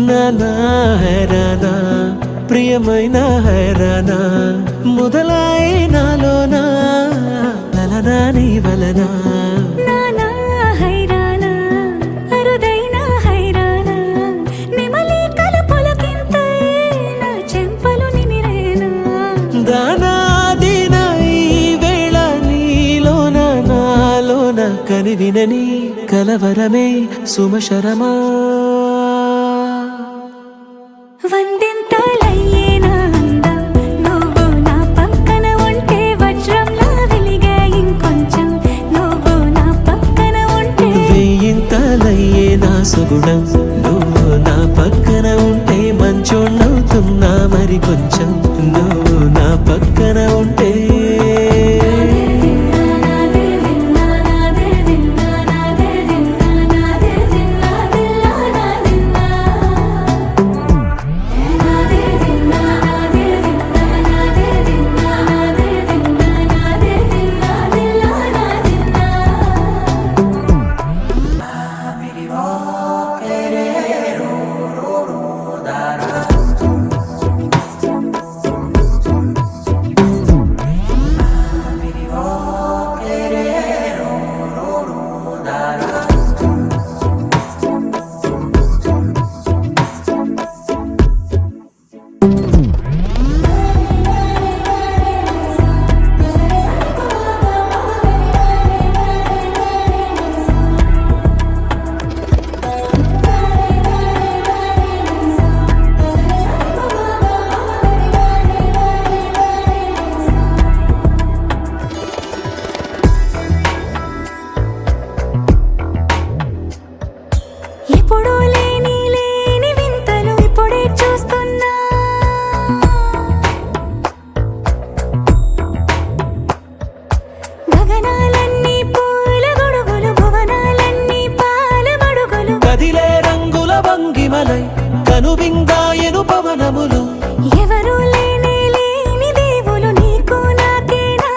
నానా హైరానా ప్రియమైన హైరానా మొదలాయి నాలోనా లలనా నీ వలనా నానా హైరానా అరుదైన హైరానా నిమలి కలుపులకింతై నా చెంపలు నిమిరేనా దానా దీనా ఈ వేళ నీలోన నాలోన కనివినని కలవరమే సుమశరమా వందింతలయ్యేనా అందం నువ్వు నా పక్కన ఉంటే వజ్రంలా వెలిగే ఇంకొంచెం నువ్వు నా పక్కన ఉంటే వెయ్యింతలయ్యే నా సుగుణం నువ్వు నా పక్కన ఉంటే మంచోణ్ణవుతున్నా మరి కొంచెం నువ్వు నా పక్కన ఉంటే ఎప్పుడూ లేని వింతలు ఇప్పుడే చూస్తున్నా గగనాలన్నీ పూల గొడుగులు భువనాలన్నీ పాల మడుగులు కదిలే రంగుల భంగిమలై కనువిందాయను పవనములు ఎవరూ లేని దేవులు నీకు నాకేనా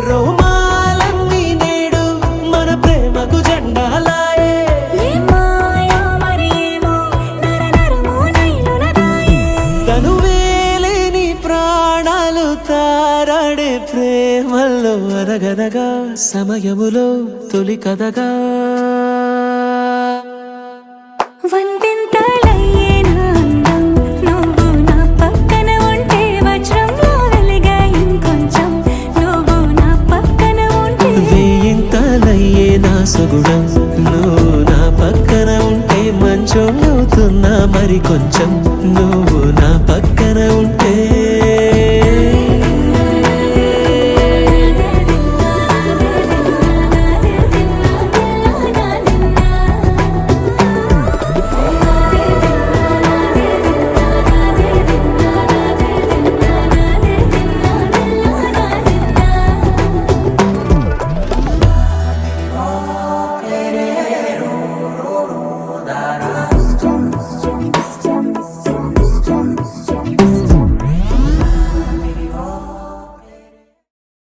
రోమాలన్నీ నేడు మన ప్రేమకు జెండాలాయే ఏ మాయో మరి ఏమో నరనరమో నైలునదాయే తనువేలేని ప్రాణాలు తారాడే ప్రేమల్లో అరగదగా సమయములో తొలి కదగా వందింతలయ్యేనా అందం నువ్వు నా పక్కన ఉంటే వజ్రంలా వెలిగే ఇంకొంచెం నువ్వు నా పక్కన ఉంటే వెయ్యింతలయ్యే నా సుగుణం నువ్వు నా పక్కన ఉంటే మంచోణ్ణవుతున్నా మరి కొంచెం నువ్వు